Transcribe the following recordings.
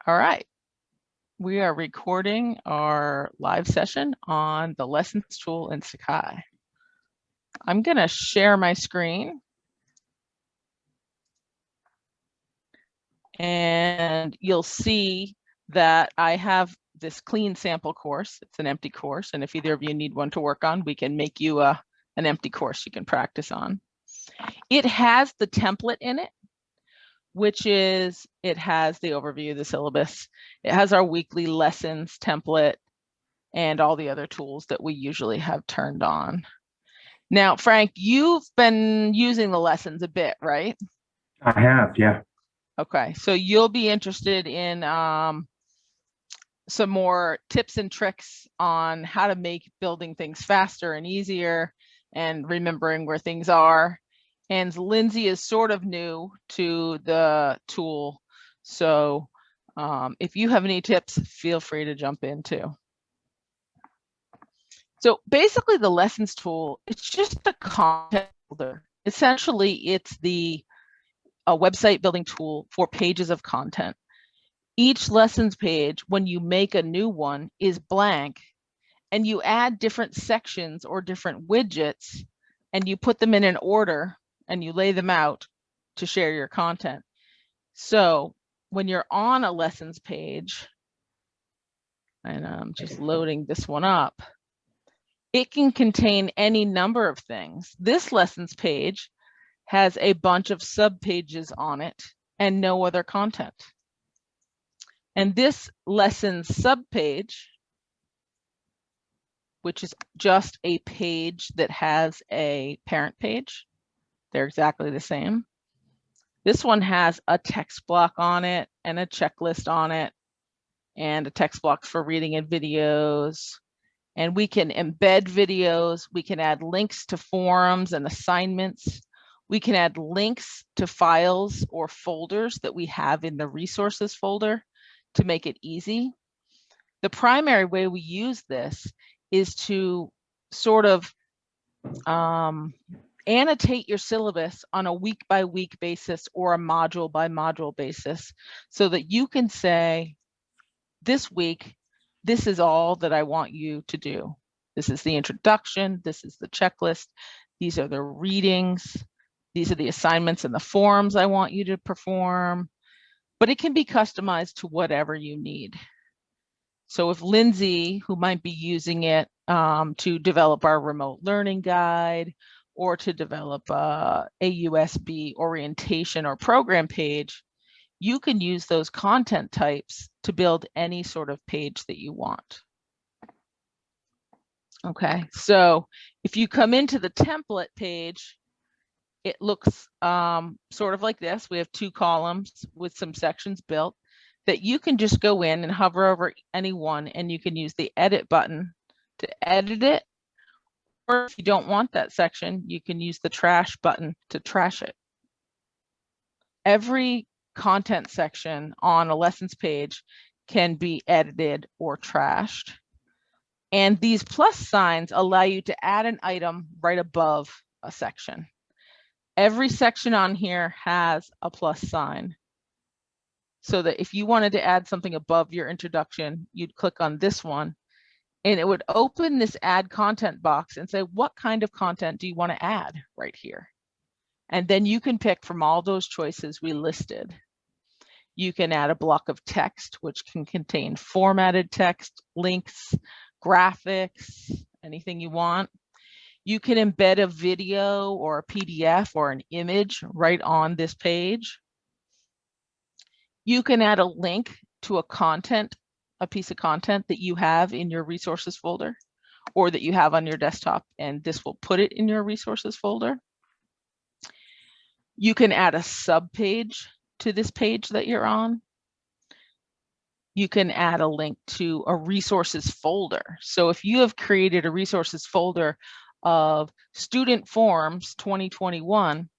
All right. We are recording our live session on the lessons tool in Sakai. I'm going to share my screen. And you'll see that I have this clean sample course. It's an empty course. And if either of you need one to work on, we can make you an empty course you can practice on. It has the template in it, which is, it has the overview, the syllabus. It has our weekly lessons template and all the other tools that we usually have turned on. Now, Frank, you've been using the lessons a bit, right? I have, yeah. Okay, so you'll be interested in some more tips and tricks on how to make building things faster and easier and remembering where things are. And Lindsay is sort of new to the tool. So if you have any tips, feel free to jump in too. So basically the lessons tool, it's just a content builder. Essentially, it's a website building tool for pages of content. Each lessons page, when you make a new one, is blank, and you add different sections or different widgets, and you put them in an order, and you lay them out to share your content. So when you're on a lessons page, and I'm just loading this one up, it can contain any number of things. This lessons page has a bunch of subpages on it and no other content. And this lessons subpage, which is just a page that has a parent page, they're exactly the same. This one has a text block on it and a checklist on it and a text block for reading and videos. And we can embed videos. We can add links to forums and assignments. We can add links to files or folders that we have in the resources folder to make it easy. The primary way we use this is to sort of annotate your syllabus on a week-by-week basis or a module-by-module basis so that you can say, this week, this is all that I want you to do. This is the introduction. This is the checklist. These are the readings. These are the assignments and the forums I want you to perform. But it can be customized to whatever you need. So if Lindsay, who might be using it to develop our remote learning guide or to develop a USB orientation or program page, you can use those content types to build any sort of page that you want. Okay, so if you come into the template page, it looks sort of like this. We have two columns with some sections built that you can just go in and hover over any one, and you can use the edit button to edit it. Or if you don't want that section, you can use the trash button to trash it. Every content section on a lessons page can be edited or trashed. And these plus signs allow you to add an item right above a section. Every section on here has a plus sign. So that if you wanted to add something above your introduction, you'd click on this one and it would open this add content box and say, what kind of content do you want to add right here? And then you can pick from all those choices we listed. You can add a block of text, which can contain formatted text, links, graphics, anything you want. You can embed a video or a PDF or an image right on this page. You can add a link to a piece of content that you have in your resources folder or that you have on your desktop, and this will put it in your resources folder. You can add a subpage to this page that you're on. You can add a link to a resources folder. So if you have created a resources folder of student forms 2021,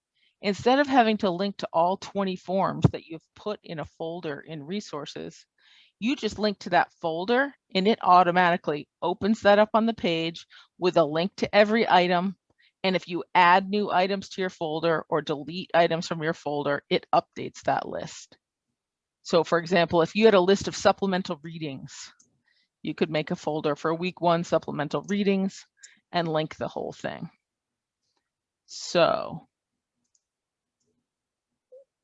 instead of having to link to all 20 forms that you've put in a folder in resources, you just link to that folder and it automatically opens that up on the page with a link to every item. And if you add new items to your folder or delete items from your folder, it updates that list. So for example, if you had a list of supplemental readings, you could make a folder for week 1 supplemental readings and link the whole thing. So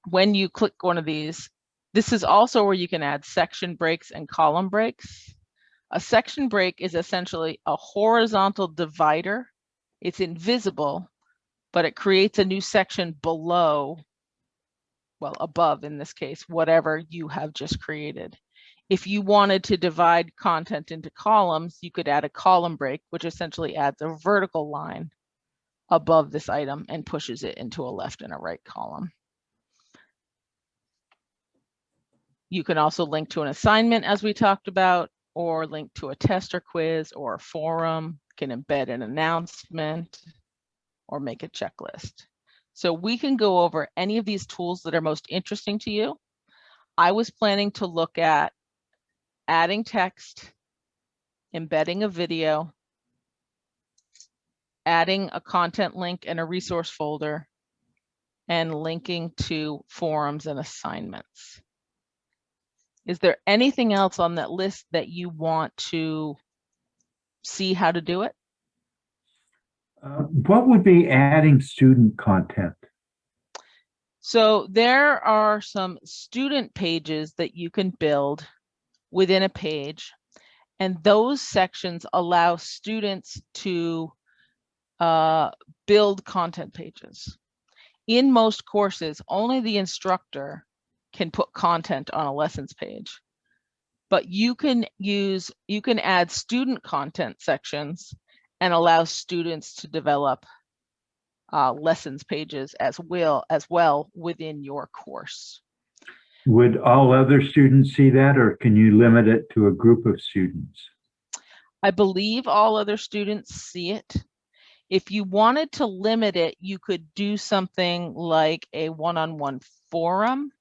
when you click one of these, this is also where you can add section breaks and column breaks. A section break is essentially a horizontal divider. It's invisible, but it creates a new section below, well, above in this case, whatever you have just created. If you wanted to divide content into columns, you could add a column break, which essentially adds a vertical line above this item and pushes it into a left and a right column. You can also link to an assignment, as we talked about, or link to a test or quiz or a forum, can embed an announcement or make a checklist. So we can go over any of these tools that are most interesting to you. I was planning to look at adding text, embedding a video, adding a content link and a resource folder, and linking to forums and assignments. Is there anything else on that list that you want to see how to do it? What would be adding student content? So there are some student pages that you can build within a page, and those sections allow students to build content pages. In most courses, only the instructor can put content on a lessons page, but you can add student content sections and allow students to develop lessons pages as well within your course. Would all other students see that, or can you limit it to a group of students? I believe all other students see it. If you wanted to limit it, you could do something like a one-on-one forum.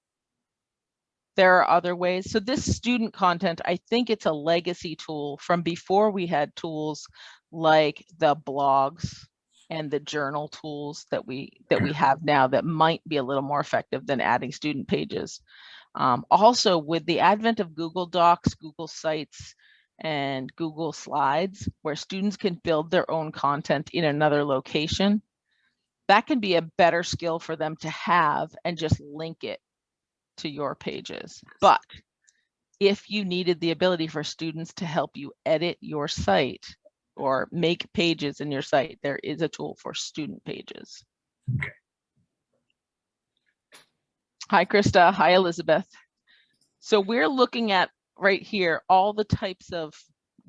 There are other ways. So this student content, I think it's a legacy tool from before we had tools like the blogs and the journal tools that we have now that might be a little more effective than adding student pages. Also, with the advent of Google Docs, Google Sites, and Google Slides, where students can build their own content in another location, that can be a better skill for them to have and just link it to your pages. But if you needed the ability for students to help you edit your site or make pages in your site, there is a tool for student pages. Okay. Hi, Krista. Hi, Elizabeth. So we're looking at right here all the types of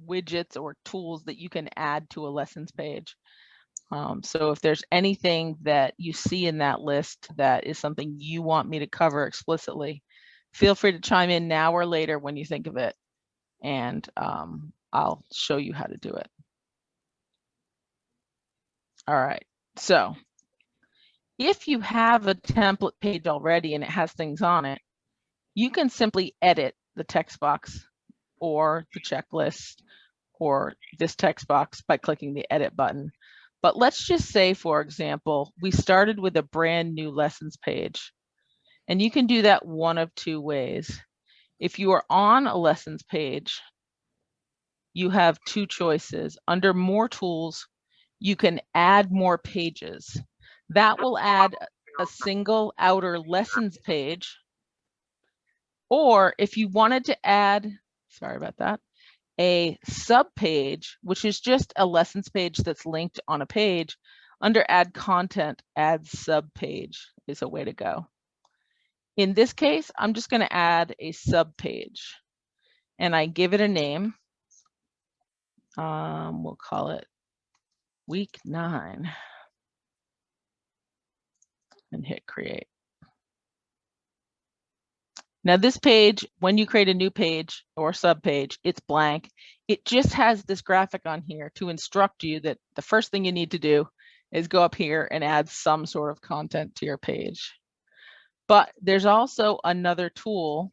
widgets or tools that you can add to a lessons page. So if there's anything that you see in that list that is something you want me to cover explicitly, feel free to chime in now or later when you think of it, and I'll show you how to do it. All right, so if you have a template page already and it has things on it, you can simply edit the text box or the checklist or this text box by clicking the edit button. But let's just say, for example, we started with a brand new lessons page, and you can do that one of two ways. If you are on a lessons page, you have two choices. Under more tools, you can add more pages. That will add a single outer lessons page. Or if you wanted to add, sorry about that, a sub page, which is just a lessons page that's linked on a page, under add content, add sub page is a way to go. In this case, I'm just going to add a sub page and I give it a name. We'll call it week 9 and hit create. Now this page, when you create a new page or sub page, it's blank. It just has this graphic on here to instruct you that the first thing you need to do is go up here and add some sort of content to your page. But there's also another tool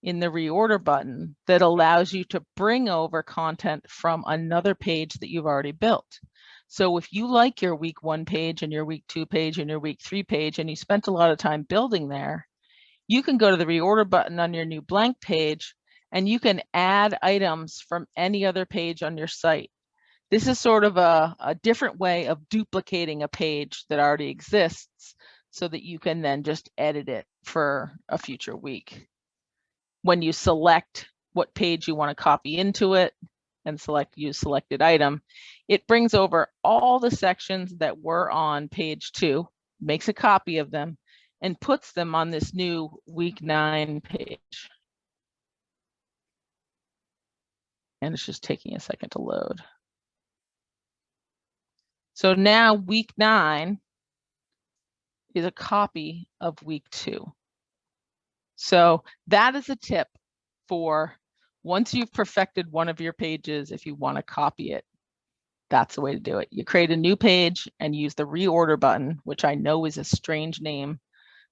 in the reorder button that allows you to bring over content from another page that you've already built. So if you like your week 1 page and your week 2 page and your week 3 page, and you spent a lot of time building there, You can go to the reorder button on your new blank page, and you can add items from any other page on your site. This is sort of a different way of duplicating a page that already exists so that you can then just edit it for a future week. When you select what page you want to copy into it and select use selected item, it brings over all the sections that were on page 2, makes a copy of them, and puts them on this new week 9 page. And it's just taking a second to load. So now week 9 is a copy of week 2. So that is a tip for once you've perfected one of your pages, if you want to copy it, that's the way to do it. You create a new page and use the reorder button, which I know is a strange name.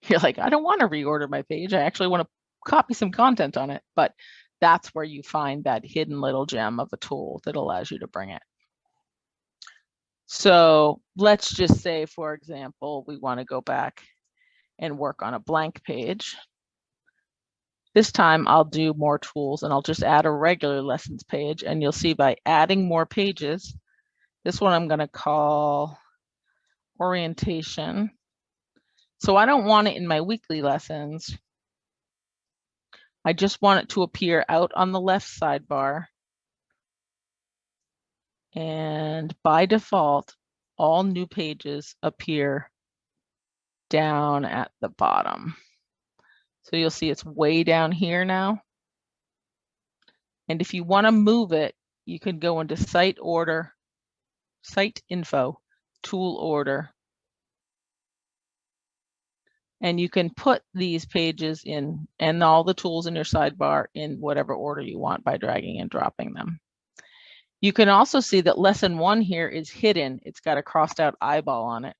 You're like, I don't want to reorder my page. I actually want to copy some content on it. But that's where you find that hidden little gem of a tool that allows you to bring it. So let's just say, for example, we want to go back and work on a blank page. This time I'll do more tools and I'll just add a regular lessons page, and you'll see by adding more pages, this one I'm going to call orientation. So I don't want it in my weekly lessons. I just want it to appear out on the left sidebar. And by default, all new pages appear down at the bottom. So you'll see it's way down here now. And if you want to move it, you can go into site order, site info, tool order. And you can put these pages in and all the tools in your sidebar in whatever order you want by dragging and dropping them. You can also see that lesson 1 here is hidden. It's got a crossed out eyeball on it.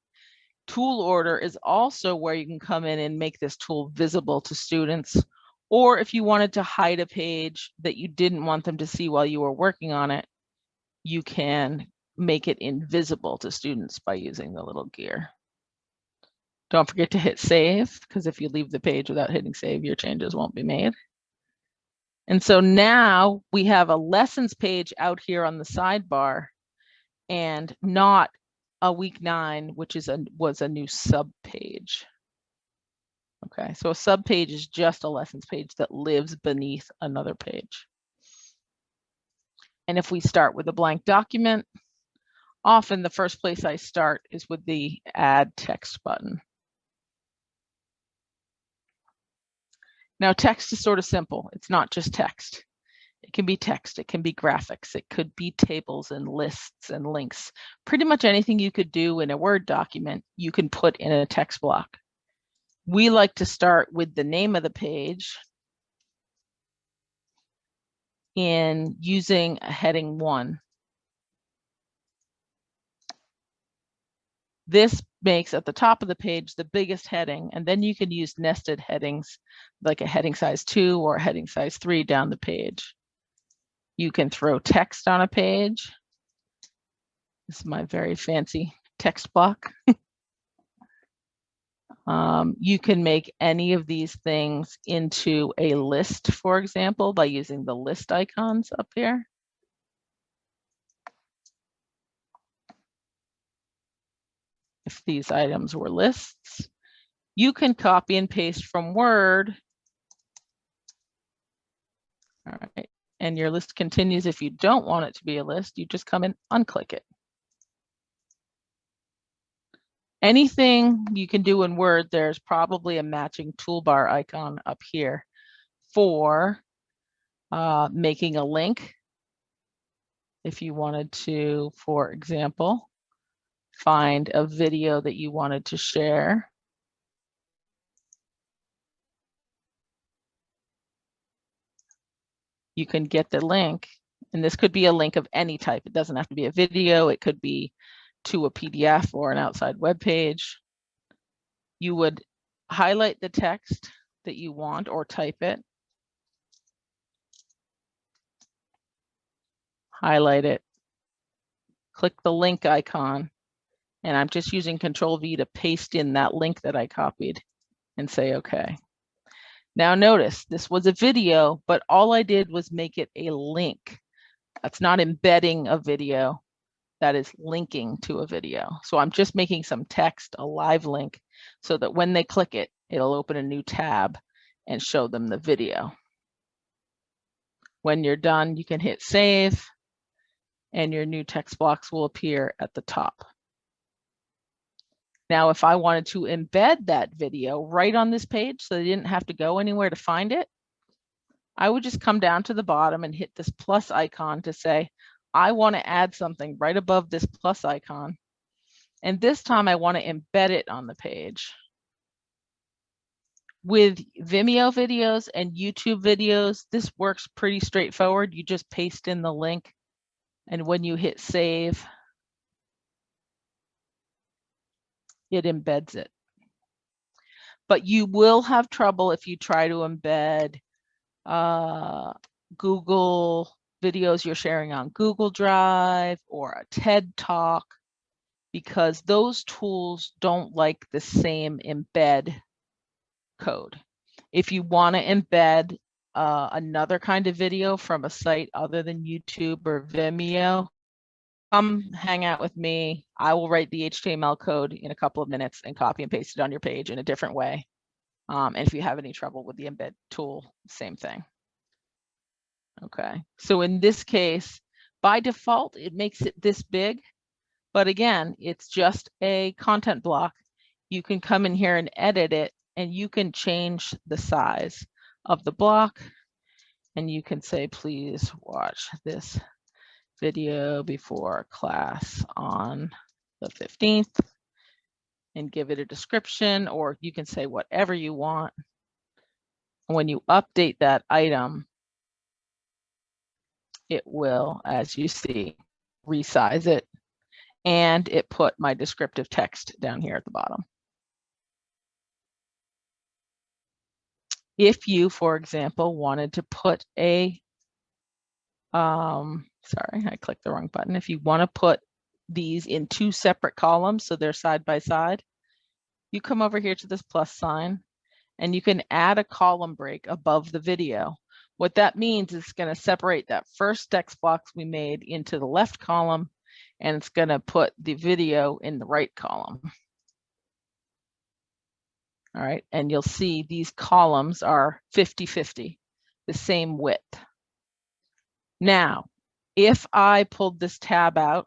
Tool order is also where you can come in and make this tool visible to students. Or if you wanted to hide a page that you didn't want them to see while you were working on it, you can make it invisible to students by using the little gear. Don't forget to hit save, because if you leave the page without hitting save, your changes won't be made. And so now we have a lessons page out here on the sidebar and not a week 9, which was a new sub page. Okay, so a sub page is just a lessons page that lives beneath another page. And if we start with a blank document, often the first place I start is with the add text button. Now, text is sort of simple. It's not just text. It can be text, it can be graphics, it could be tables and lists and links. Pretty much anything you could do in a Word document, you can put in a text block. We like to start with the name of the page in using a heading 1. This makes at the top of the page the biggest heading, and then you can use nested headings like a heading size 2 or a heading size 3 down the page. You can throw text on a page. This is my very fancy text block. You can make any of these things into a list, for example, by using the list icons up here. If these items were lists, you can copy and paste from Word. All right. And your list continues. If you don't want it to be a list, you just come and unclick it. Anything you can do in Word, there's probably a matching toolbar icon up here for making a link. If you wanted to, for example, find a video that you wanted to share. You can get the link, and this could be a link of any type. It doesn't have to be a video. It could be to a PDF or an outside web page. You would highlight the text that you want or type it. Highlight it. Click the link icon, and I'm just using Control V to paste in that link that I copied and say OK. Now notice this was a video, but all I did was make it a link. That's not embedding a video. That is linking to a video. So I'm just making some text, a live link, so that when they click it, it'll open a new tab and show them the video. When you're done, you can hit save and your new text blocks will appear at the top. Now, if I wanted to embed that video right on this page so they didn't have to go anywhere to find it, I would just come down to the bottom and hit this plus icon to say, I want to add something right above this plus icon. And this time I want to embed it on the page. With Vimeo videos and YouTube videos, this works pretty straightforward. You just paste in the link, and when you hit save, it embeds it. But you will have trouble if you try to embed Google videos you're sharing on Google Drive or a TED Talk, because those tools don't like the same embed code. If you want to embed another kind of video from a site other than YouTube or Vimeo, come hang out with me. I will write the HTML code in a couple of minutes and copy and paste it on your page in a different way. And if you have any trouble with the embed tool, same thing. Okay, so in this case, by default, it makes it this big. But again, it's just a content block. You can come in here and edit it, and you can change the size of the block. And you can say, please watch this video before class on the 15th and give it a description, or you can say whatever you want. When you update that item, it will, as you see, resize it, and it put my descriptive text down here at the bottom. If you, for example, wanted to put a, sorry, I clicked the wrong button. If you want to put these in two separate columns, so they're side by side, you come over here to this plus sign, and you can add a column break above the video. What that means is it's going to separate that first text box we made into the left column, and it's going to put the video in the right column. All right, and you'll see these columns are 50-50, the same width. Now, if I pulled this tab out,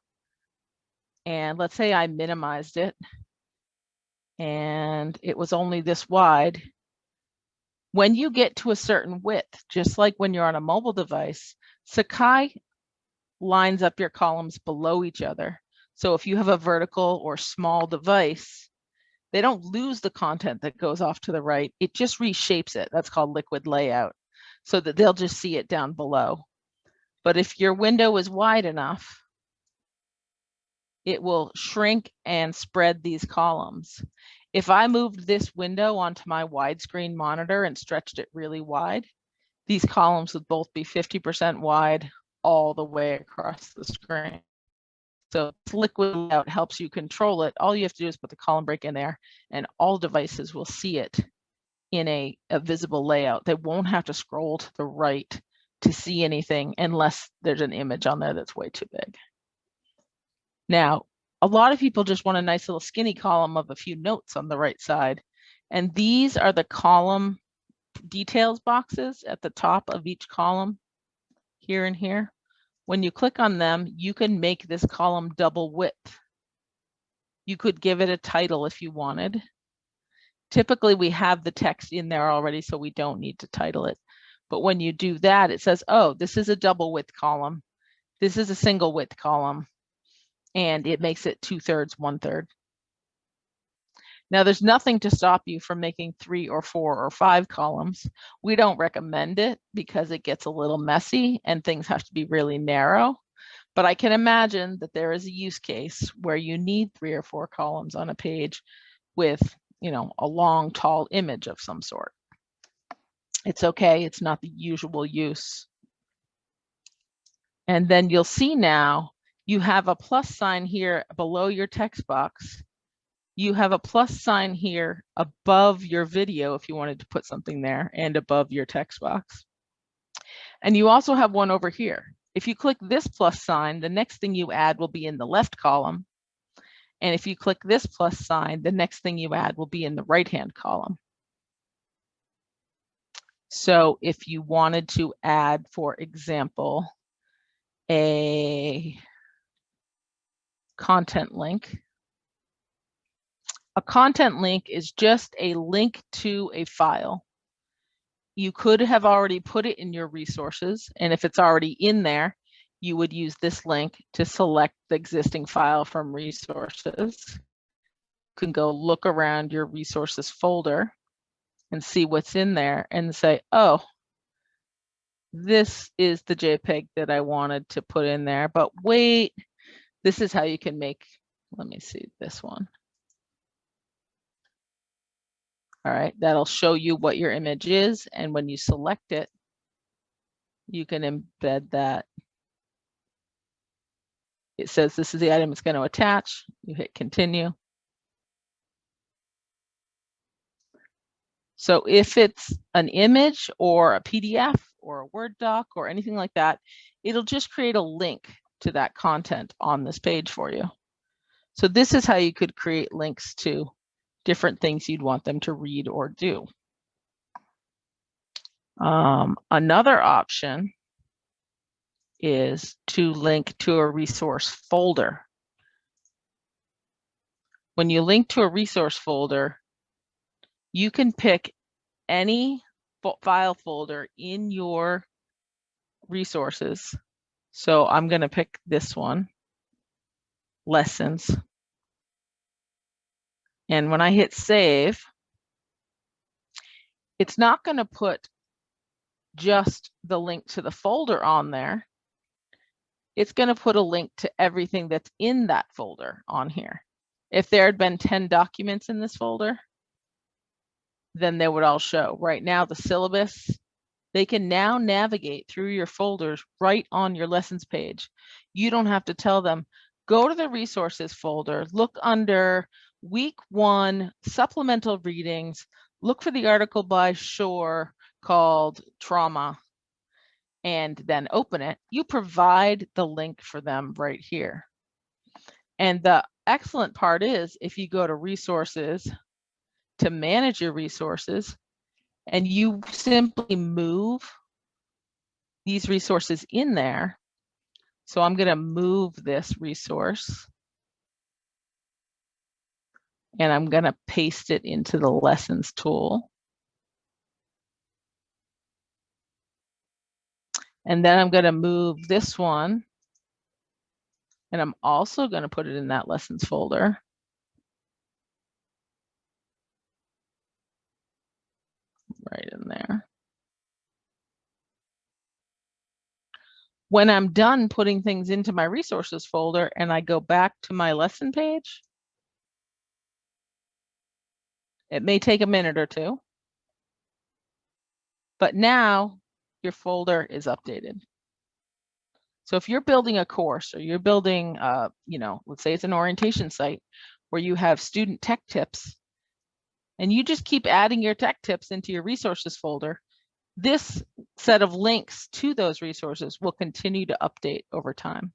and let's say I minimized it, and it was only this wide, when you get to a certain width, just like when you're on a mobile device, Sakai lines up your columns below each other. So if you have a vertical or small device, they don't lose the content that goes off to the right. It just reshapes it. That's called liquid layout, so that they'll just see it down below. But if your window is wide enough, it will shrink and spread these columns. If I moved this window onto my widescreen monitor and stretched it really wide, these columns would both be 50% wide all the way across the screen. So liquid layout helps you control it. All you have to do is put the column break in there, and all devices will see it in a visible layout. They won't have to scroll to the right to see anything unless there's an image on there that's way too big. Now, a lot of people just want a nice little skinny column of a few notes on the right side. And these are the column details boxes at the top of each column, here and here. When you click on them, you can make this column double width. You could give it a title if you wanted. Typically, we have the text in there already, so we don't need to title it. But when you do that, it says, oh, this is a double width column. This is a single width column. And it makes it 2/3, 1/3. Now, there's nothing to stop you from making 3 or 4 or 5 columns. We don't recommend it because it gets a little messy and things have to be really narrow. But I can imagine that there is a use case where you need 3 or 4 columns on a page with, you know, a long, tall image of some sort. It's okay. It's not the usual use. And then you'll see now you have a plus sign here below your text box. you have a plus sign here above your video if you wanted to put something there, and above your text box. And you also have one over here. If you click this plus sign, the next thing you add will be in the left column. And if you click this plus sign, the next thing you add will be in the right-hand column. So if you wanted to add, for example, a content link. A content link is just a link to a file. You could have already put it in your resources, and if it's already in there, you would use this link to select the existing file from resources. You can go look around your resources folder and see what's in there and say, oh, this is the JPEG that I wanted to put in there, but wait, this is how you can make, let me see this one. All right, that'll show you what your image is, and when you select it, you can embed that. It says this is the item it's going to attach. You hit continue. So if it's an image or a PDF or a Word doc or anything like that, it'll just create a link to that content on this page for you. So this is how you could create links to different things you'd want them to read or do. Another option is to link to a resource folder. When you link to a resource folder, you can pick any file folder in your resources. So I'm going to pick this one, lessons. And when I hit save, it's not going to put just the link to the folder on there. It's going to put a link to everything that's in that folder on here. If there had been 10 documents in this folder, then they would all show. Right now, the syllabus, they can now navigate through your folders right on your lessons page. You don't have to tell them, go to the resources folder, look under week 1 supplemental readings, look for the article by Shore called Trauma, and then open it. You provide the link for them right here. And the excellent part is, if you go to resources to manage your resources, and you simply move these resources in there. So I'm going to move this resource, and I'm going to paste it into the lessons tool. And then I'm going to move this one, and I'm also going to put it in that lessons folder. Right in there. When I'm done putting things into my resources folder and I go back to my lesson page, it may take a minute or two, but now your folder is updated. So if you're building a course, or you're building, let's say it's an orientation site where you have student tech tips, and you just keep adding your tech tips into your resources folder, this set of links to those resources will continue to update over time.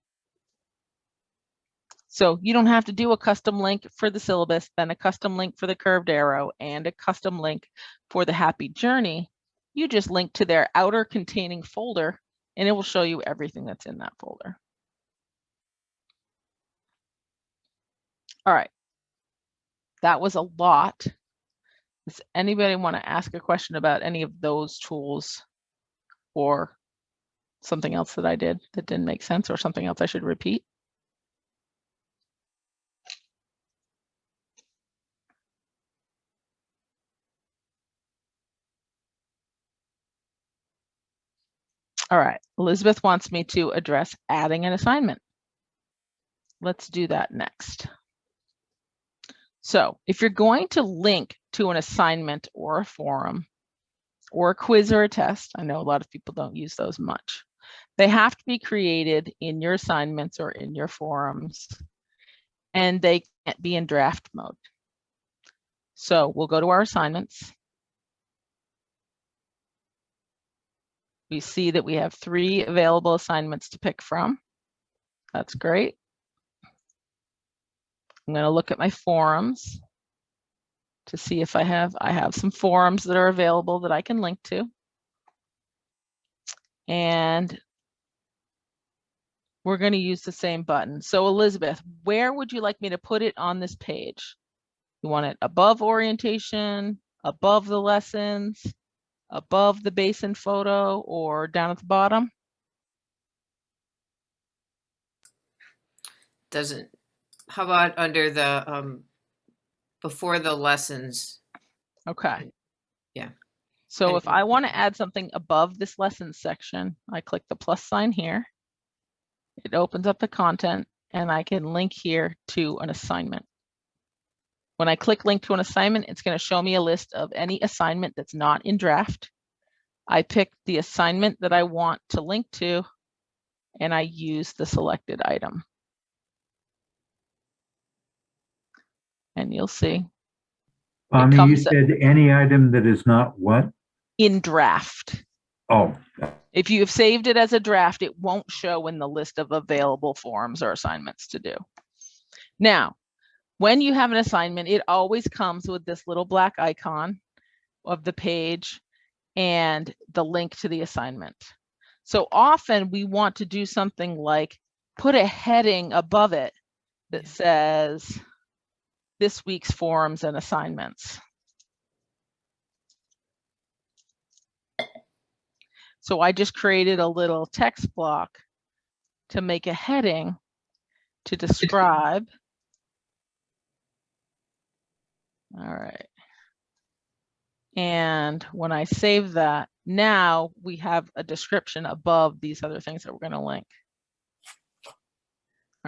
So you don't have to do a custom link for the syllabus, then a custom link for the curved arrow, and a custom link for the happy journey. You just link to their outer containing folder, and it will show you everything that's in that folder. All right, that was a lot. Does anybody want to ask a question about any of those tools, or something else that I did that didn't make sense, or something else I should repeat? All right, Elizabeth wants me to address adding an assignment. Let's do that next. So if you're going to link to an assignment or a forum or a quiz or a test, I know a lot of people don't use those much. They have to be created in your assignments or in your forums, and they can't be in draft mode. So we'll go to our assignments. We see that we have 3 available assignments to pick from. That's great. I'm going to look at my forums to see if I have some forums that are available that I can link to. And we're going to use the same button. So Elizabeth, where would you like me to put it on this page? You want it above orientation, above the lessons, above the basin photo, or down at the bottom? How about under the before the lessons? Okay. Yeah. So if I want to add something above this lessons section, I click the plus sign here. It opens up the content and I can link here to an assignment. When I click link to an assignment, it's going to show me a list of any assignment that's not in draft. I pick the assignment that I want to link to and I use the selected item. And you'll see. You said any item that is not what? In draft. Oh. If you have saved it as a draft, it won't show in the list of available forms or assignments to do. Now, when you have an assignment, it always comes with this little black icon of the page and the link to the assignment. So often we want to do something like put a heading above it that says this week's forums and assignments. So I just created a little text block to make a heading to describe. All right. And when I save that, now we have a description above these other things that we're going to link.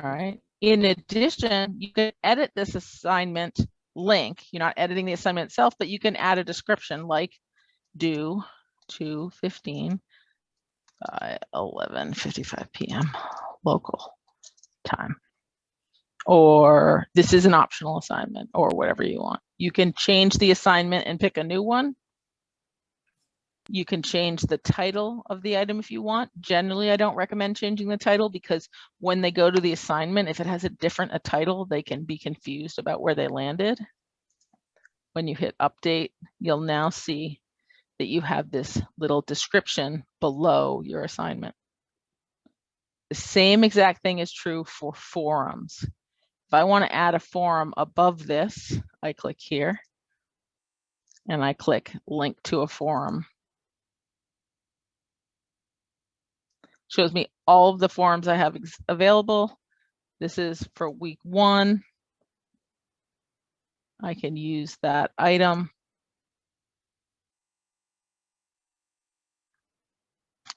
All right. In addition, you can edit this assignment link. You're not editing the assignment itself, but you can add a description like due 2:15 by 11:55 p.m. local time. Or this is an optional assignment, or whatever you want. You can change the assignment and pick a new one. You can change the title of the item if you want. Generally, I don't recommend changing the title because when they go to the assignment, if it has a title, they can be confused about where they landed. When you hit update, you'll now see that you have this little description below your assignment. The same exact thing is true for forums. If I want to add a forum above this, I click here and I click link to a forum. Shows me all of the forums I have available. This is for week 1. I can use that item.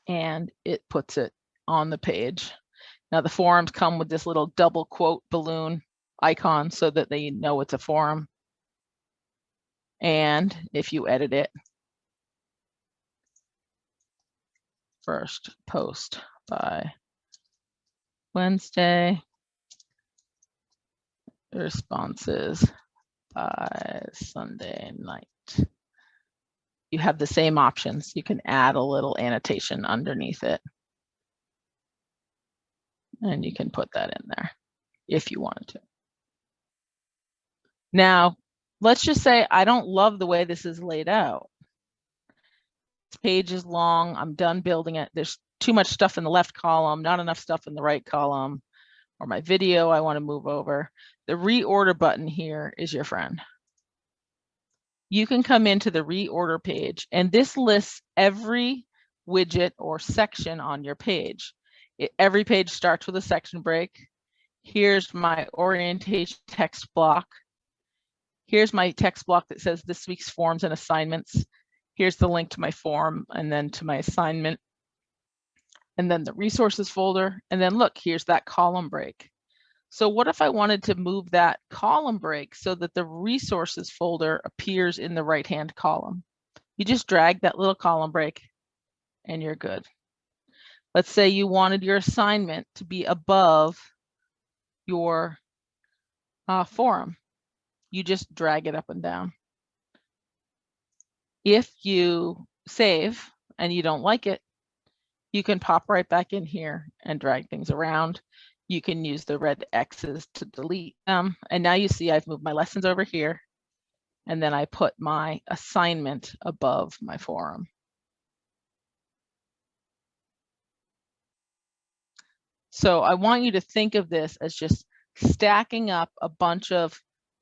And it puts it on the page. Now the forums come with this little double quote balloon icon so that they know it's a forum. And if you edit it, first post by Wednesday, responses by Sunday night. You have the same options. You can add a little annotation underneath it. And you can put that in there if you wanted to. Now, let's just say I don't love the way this is laid out. This page is long. I'm done building it. There's too much stuff in the left column, not enough stuff in the right column, or my video I want to move over. The reorder button here is your friend. You can come into the reorder page, and this lists every widget or section on your page. Every page starts with a section break. Here's my orientation text block. Here's my text block that says this week's forms and assignments. Here's the link to my form and then to my assignment. And then the resources folder. And then look, here's that column break. So what if I wanted to move that column break so that the resources folder appears in the right-hand column? You just drag that little column break and you're good. Let's say you wanted your assignment to be above your forum. You just drag it up and down. If you save and you don't like it, you can pop right back in here and drag things around. You can use the red X's to delete them. And now you see I've moved my lessons over here. And then I put my assignment above my forum. So I want you to think of this as just stacking up a bunch of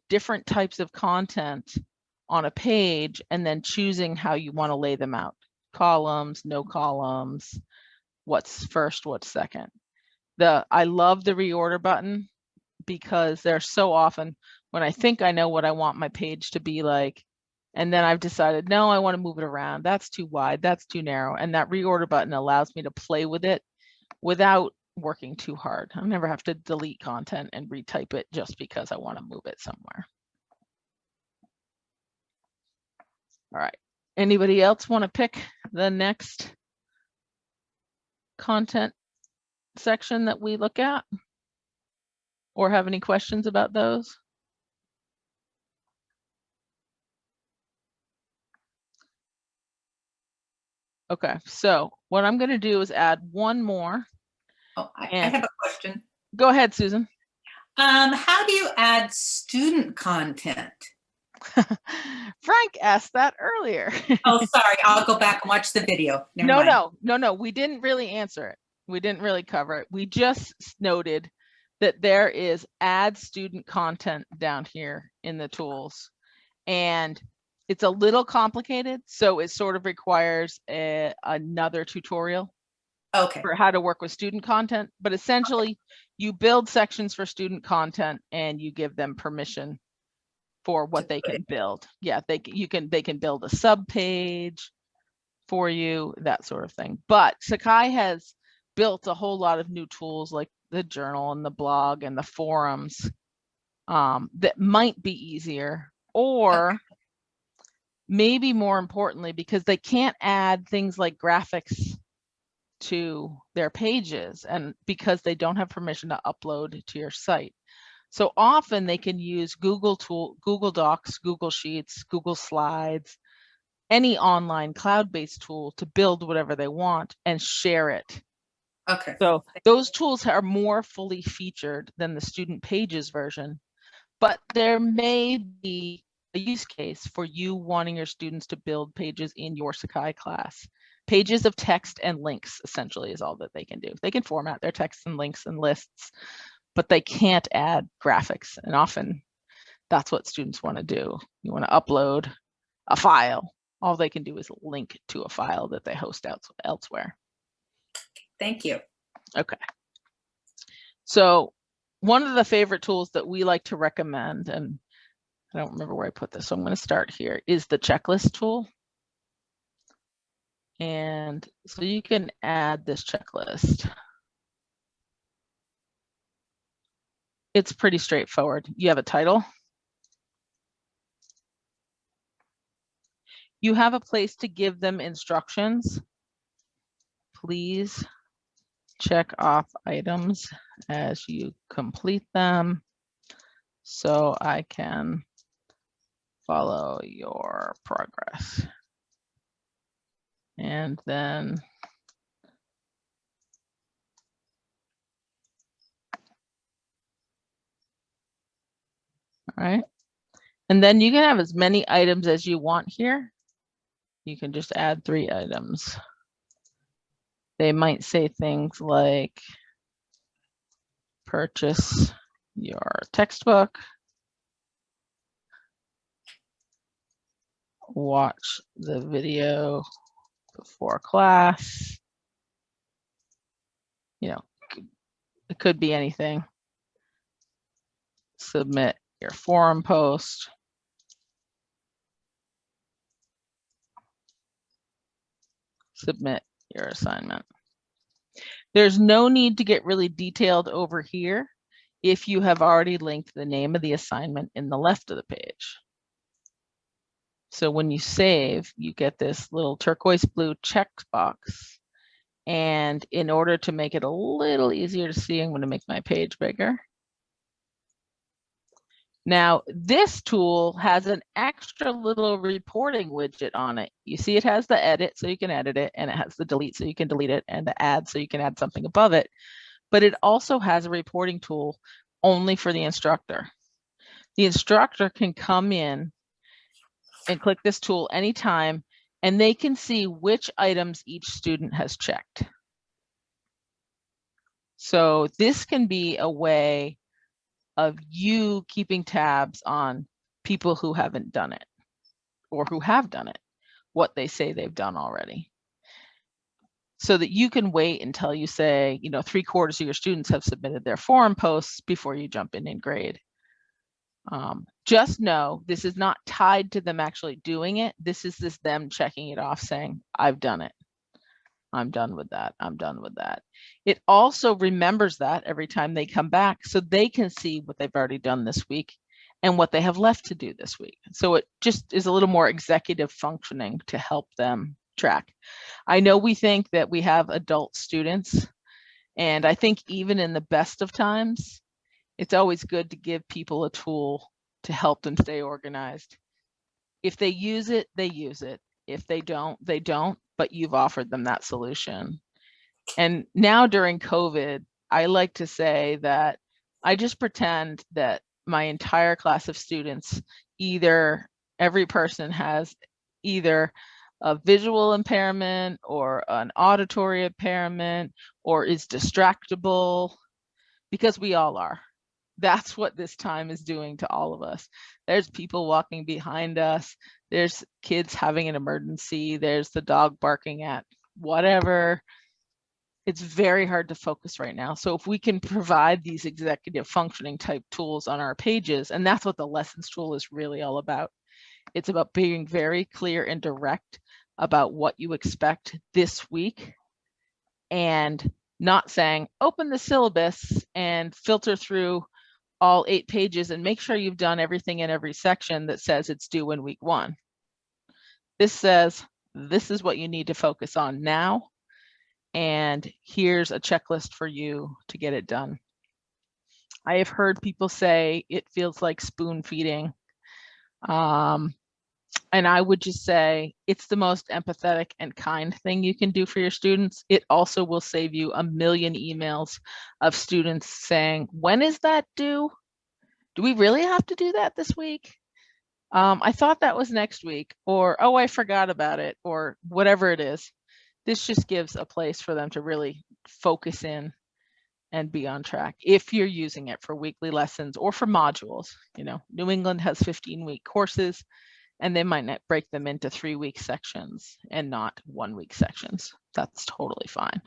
different types of content on a page and then choosing how you want to lay them out. Columns, no columns, what's first, what's second. I love the reorder button because there's so often when I think I know what I want my page to be like, and then I've decided, no, I want to move it around. That's too wide, that's too narrow. And that reorder button allows me to play with it without working too hard. I never have to delete content and retype it just because I want to move it somewhere. All right. Anybody else want to pick the next content section that we look at? Or have any questions about those? Okay, so what I'm going to do is add one more. Oh, I have a question. Go ahead, Susan. How do you add student content? Frank asked that earlier. Oh, sorry. I'll go back and watch the video. Never mind. No. We didn't really answer it. We didn't really cover it. We just noted that there is add student content down here in the tools. And it's a little complicated, so it sort of requires another tutorial for how to work with student content. But essentially, you build sections for student content and you give them permission for what they can build. Yeah, they can build a sub page for you, that sort of thing. But Sakai has built a whole lot of new tools like the journal and the blog and the forums that might be easier, or maybe more importantly, because they can't add things like graphics to their pages and because they don't have permission to upload to your site. So often they can use Google Docs, Google Sheets, Google Slides, any online cloud-based tool to build whatever they want and share it. Okay. So those tools are more fully featured than the student pages version, but there may be a use case for you wanting your students to build pages in your Sakai class. Pages of text and links essentially is all that they can do. They can format their text and links and lists, but they can't add graphics. And often that's what students want to do. You want to upload a file. All they can do is link to a file that they host elsewhere. Thank you. Okay. So one of the favorite tools that we like to recommend, and I don't remember where I put this, so I'm going to start here, is the checklist tool. And so you can add this checklist. It's pretty straightforward. You have a title. You have a place to give them instructions. Please check off items as you complete them so I can follow your progress. And then all right. And then you can have as many items as you want here. You can just add 3 items. They might say things like purchase your textbook, watch the video before class. You know, it could be anything. Submit your forum post. Submit your assignment. There's no need to get really detailed over here if you have already linked the name of the assignment in the left of the page. So when you save, you get this little turquoise blue checkbox. And in order to make it a little easier to see, I'm going to make my page bigger. Now, this tool has an extra little reporting widget on it. You see it has the edit, so you can edit it, and it has the delete, so you can delete it, and the add, so you can add something above it. But it also has a reporting tool only for the instructor. The instructor can come in and click this tool anytime, and they can see which items each student has checked. So this can be a way of you keeping tabs on people who haven't done it or who have done it, what they say they've done already. So that you can wait until you say, you know, 3/4 of your students have submitted their forum posts before you jump in and grade. Just know this is not tied to them actually doing it. This is them checking it off, saying, I've done it. I'm done with that. I'm done with that. It also remembers that every time they come back, so they can see what they've already done this week and what they have left to do this week. So it just is a little more executive functioning to help them track. I know we think that we have adult students, and I think even in the best of times, it's always good to give people a tool to help them stay organized. If they use it, they use it. If they don't, they don't, but you've offered them that solution. And now during COVID, I like to say that I just pretend that my entire class of students, every person has either a visual impairment or an auditory impairment or is distractible, because we all are. That's what this time is doing to all of us. There's people walking behind us. There's kids having an emergency. There's the dog barking at whatever. It's very hard to focus right now. So if we can provide these executive functioning type tools on our pages, and that's what the lessons tool is really all about. It's about being very clear and direct about what you expect this week, and not saying, open the syllabus and filter through all 8 pages and make sure you've done everything in every section that says it's due in week 1. This says, this is what you need to focus on now, and here's a checklist for you to get it done. I have heard people say it feels like spoon feeding. And I would just say it's the most empathetic and kind thing you can do for your students. It also will save you a million emails of students saying, when is that due? Do we really have to do that this week? I thought that was next week, or, oh, I forgot about it, or whatever it is. This just gives a place for them to really focus in and be on track if you're using it for weekly lessons or for modules. You know, New England has 15-week courses, and they might not break them into 3-week sections and not 1-week sections. That's totally fine.